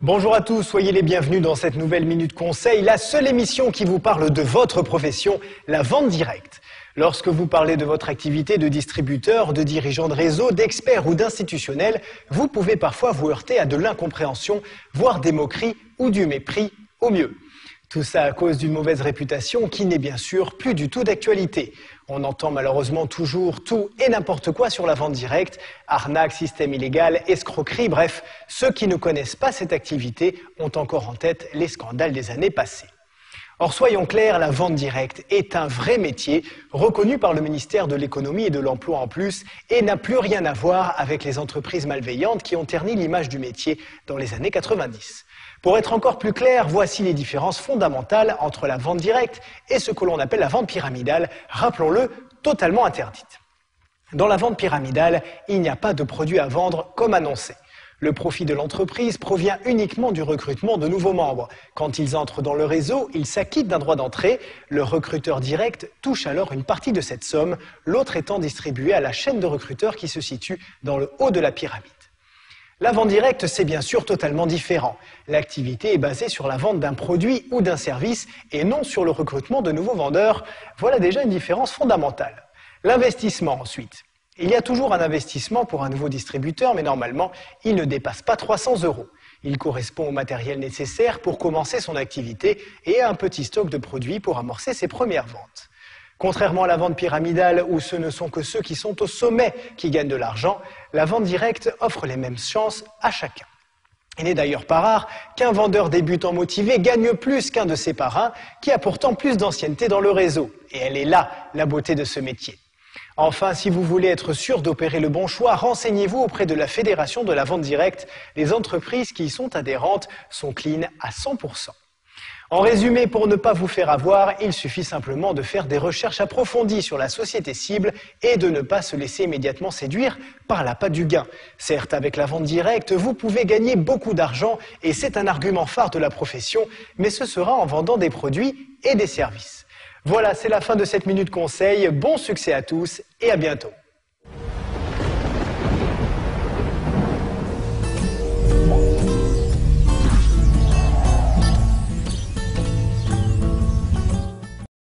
Bonjour à tous, soyez les bienvenus dans cette nouvelle Minute Conseil, la seule émission qui vous parle de votre profession, la vente directe. Lorsque vous parlez de votre activité de distributeur, de dirigeant de réseau, d'expert ou d'institutionnel, vous pouvez parfois vous heurter à de l'incompréhension, voire des moqueries ou du mépris au mieux. Tout ça à cause d'une mauvaise réputation qui n'est bien sûr plus du tout d'actualité. On entend malheureusement toujours tout et n'importe quoi sur la vente directe, arnaque, système illégal, escroquerie, bref, ceux qui ne connaissent pas cette activité ont encore en tête les scandales des années passées. Or, soyons clairs, la vente directe est un vrai métier, reconnu par le ministère de l'économie et de l'emploi en plus, et n'a plus rien à voir avec les entreprises malveillantes qui ont terni l'image du métier dans les années 90. Pour être encore plus clair, voici les différences fondamentales entre la vente directe et ce que l'on appelle la vente pyramidale, rappelons-le, totalement interdite. Dans la vente pyramidale, il n'y a pas de produit à vendre comme annoncé. Le profit de l'entreprise provient uniquement du recrutement de nouveaux membres. Quand ils entrent dans le réseau, ils s'acquittent d'un droit d'entrée. Le recruteur direct touche alors une partie de cette somme, l'autre étant distribué à la chaîne de recruteurs qui se situe dans le haut de la pyramide. La vente directe, c'est bien sûr totalement différent. L'activité est basée sur la vente d'un produit ou d'un service et non sur le recrutement de nouveaux vendeurs. Voilà déjà une différence fondamentale. L'investissement ensuite. Il y a toujours un investissement pour un nouveau distributeur, mais normalement, il ne dépasse pas 300 €. Il correspond au matériel nécessaire pour commencer son activité et à un petit stock de produits pour amorcer ses premières ventes. Contrairement à la vente pyramidale, où ce ne sont que ceux qui sont au sommet qui gagnent de l'argent, la vente directe offre les mêmes chances à chacun. Il n'est d'ailleurs pas rare qu'un vendeur débutant motivé gagne plus qu'un de ses parrains, qui a pourtant plus d'ancienneté dans le réseau. Et elle est là, la beauté de ce métier. Enfin, si vous voulez être sûr d'opérer le bon choix, renseignez-vous auprès de la Fédération de la vente directe. Les entreprises qui y sont adhérentes sont clean à 100%. En résumé, pour ne pas vous faire avoir, il suffit simplement de faire des recherches approfondies sur la société cible et de ne pas se laisser immédiatement séduire par l'appât du gain. Certes, avec la vente directe, vous pouvez gagner beaucoup d'argent et c'est un argument phare de la profession, mais ce sera en vendant des produits et des services. Voilà, c'est la fin de cette Minute Conseil. Bon succès à tous et à bientôt.